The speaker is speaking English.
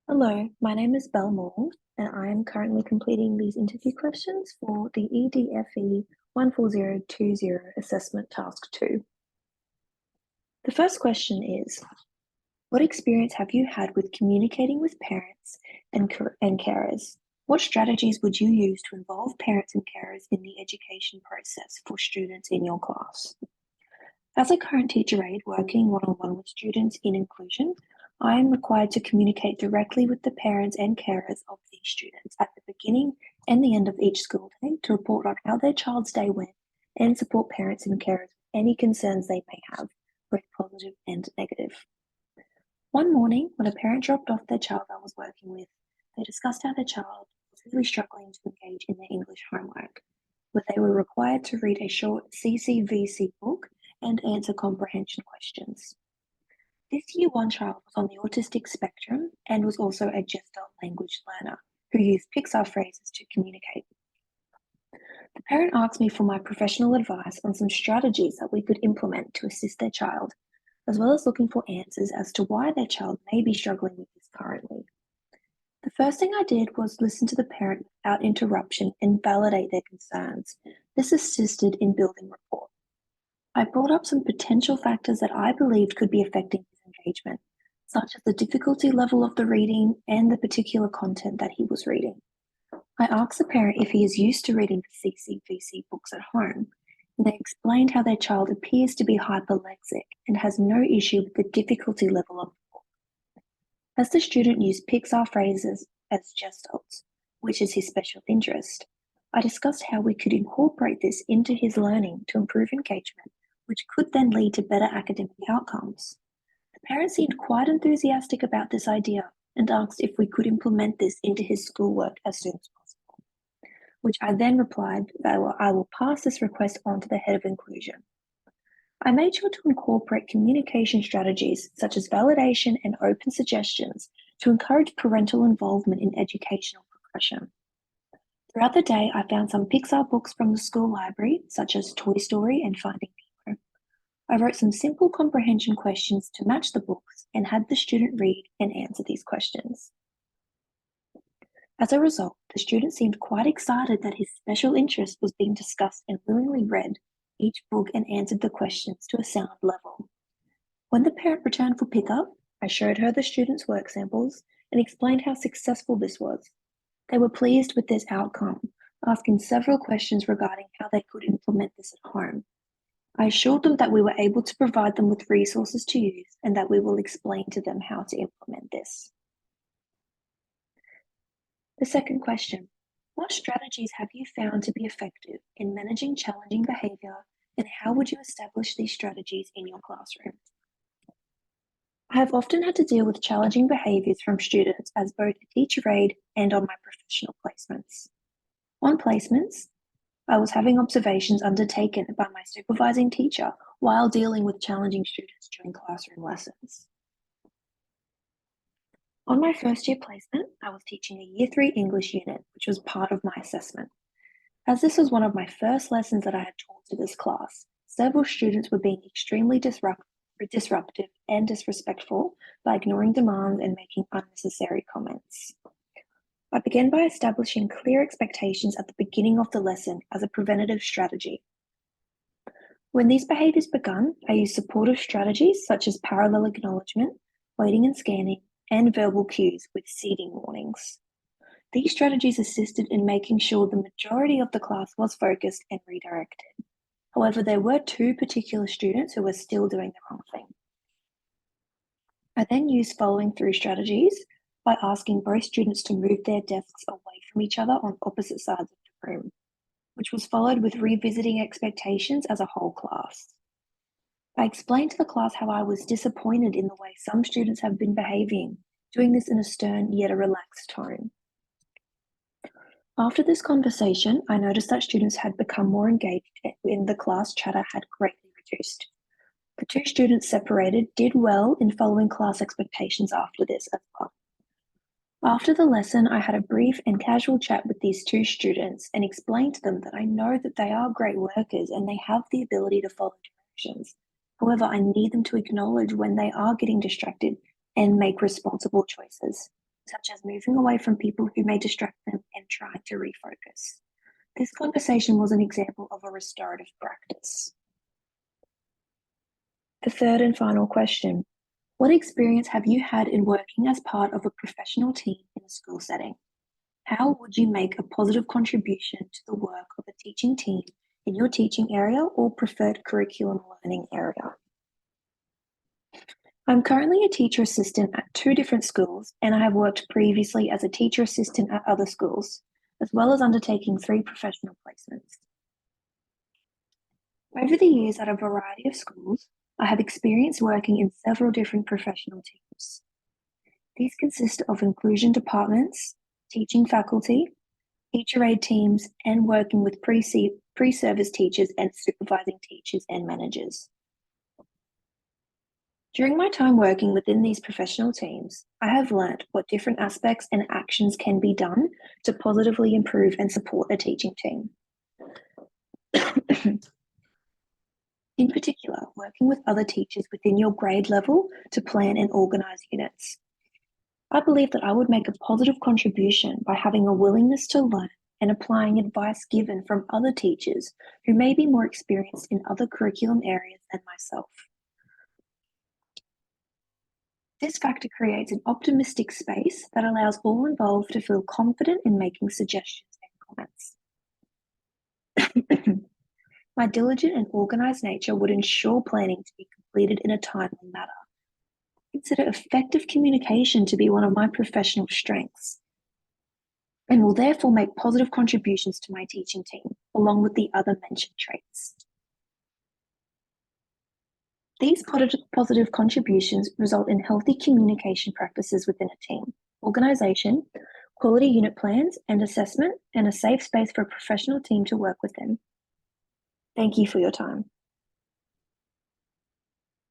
Hello, my name is Belle Maule, and I am currently completing these interview questions for the EDFE14020 Assessment Task 2. The first question is, what experience have you had with communicating with parents and carers? What strategies would you use to involve parents and carers in the education process for students in your class? As a current teacher aide working one-on-one with students in inclusion, I am required to communicate directly with the parents and carers of these students at the beginning and the end of each school day to report on how their child's day went and support parents and carers with any concerns they may have, both positive and negative. One morning, when a parent dropped off their child I was working with, they discussed how their child was really struggling to engage in their English homework, where they were required to read a short CCVC book and answer comprehension questions. This Year 1 child was on the autistic spectrum and was also a gestalt language learner who used Pixar phrases to communicate. The parent asked me for my professional advice on some strategies that we could implement to assist their child, as well as looking for answers as to why their child may be struggling with this currently. The first thing I did was listen to the parent without interruption and validate their concerns. This assisted in building rapport. I brought up some potential factors that I believed could be affecting his engagement, such as the difficulty level of the reading and the particular content that he was reading. I asked the parent if he is used to reading the CCVC books at home, and they explained how their child appears to be hyperlexic and has no issue with the difficulty level of the book. As the student used Pixar phrases as gestalts, which is his special interest, I discussed how we could incorporate this into his learning to improve engagement, which could then lead to better academic outcomes. The parents seemed quite enthusiastic about this idea and asked if we could implement this into his schoolwork as soon as possible, which I then replied that I will pass this request on to the head of inclusion. I made sure to incorporate communication strategies such as validation and open suggestions to encourage parental involvement in educational progression. Throughout the day, I found some Pixar books from the school library, such as Toy Story and Finding Nemo. I wrote some simple comprehension questions to match the books and had the student read and answer these questions. As a result, the student seemed quite excited that his special interest was being discussed and willingly read each book and answered the questions to a sound level. When the parent returned for pickup, I showed her the student's work samples and explained how successful this was. They were pleased with this outcome, asking several questions regarding how they could implement this at home. I assured them that we were able to provide them with resources to use and that we will explain to them how to implement this. The second question, what strategies have you found to be effective in managing challenging behaviour, and how would you establish these strategies in your classroom? I have often had to deal with challenging behaviours from students as both a teacher aide and on my professional placements. On placements, I was having observations undertaken by my supervising teacher while dealing with challenging students during classroom lessons. On my first year placement, I was teaching a Year 3 English unit, which was part of my assessment. As this was one of my first lessons that I had taught to this class, several students were being extremely disruptive and disrespectful by ignoring demands and making unnecessary comments. I began by establishing clear expectations at the beginning of the lesson as a preventative strategy. When these behaviours began, I used supportive strategies such as parallel acknowledgement, waiting and scanning, and verbal cues with seeding warnings. These strategies assisted in making sure the majority of the class was focused and redirected. However, there were two particular students who were still doing the wrong thing. I then used following through strategies by asking both students to move their desks away from each other on opposite sides of the room, which was followed with revisiting expectations as a whole class. I explained to the class how I was disappointed in the way some students have been behaving, doing this in a stern yet a relaxed tone. After this conversation, I noticed that students had become more engaged and the class chatter had greatly reduced. The two students separated did well in following class expectations after this as well. After the lesson, I had a brief and casual chat with these two students and explained to them that I know that they are great workers and they have the ability to follow directions. However, I need them to acknowledge when they are getting distracted and make responsible choices. such as moving away from people who may distract them and trying to refocus. This conversation was an example of a restorative practice. The third and final question: what experience have you had in working as part of a professional team in a school setting? How would you make a positive contribution to the work of a teaching team in your teaching area or preferred curriculum learning area? I'm currently a teacher assistant at 2 different schools, and I have worked previously as a teacher assistant at other schools, as well as undertaking 3 professional placements. Over the years at a variety of schools, I have experience working in several different professional teams. These consist of inclusion departments, teaching faculty, teacher aid teams, and working with pre-service teachers and supervising teachers and managers. During my time working within these professional teams, I have learnt what different aspects and actions can be done to positively improve and support a teaching team. In particular, working with other teachers within your grade level to plan and organise units. I believe that I would make a positive contribution by having a willingness to learn and applying advice given from other teachers who may be more experienced in other curriculum areas than myself. This factor creates an optimistic space that allows all involved to feel confident in making suggestions and comments. My diligent and organised nature would ensure planning to be completed in a timely manner. I consider effective communication to be one of my professional strengths, and will therefore make positive contributions to my teaching team, along with the other mentioned traits. These positive contributions result in healthy communication practices within a team, organisation, quality unit plans and assessment, and a safe space for a professional team to work within. Thank you for your time.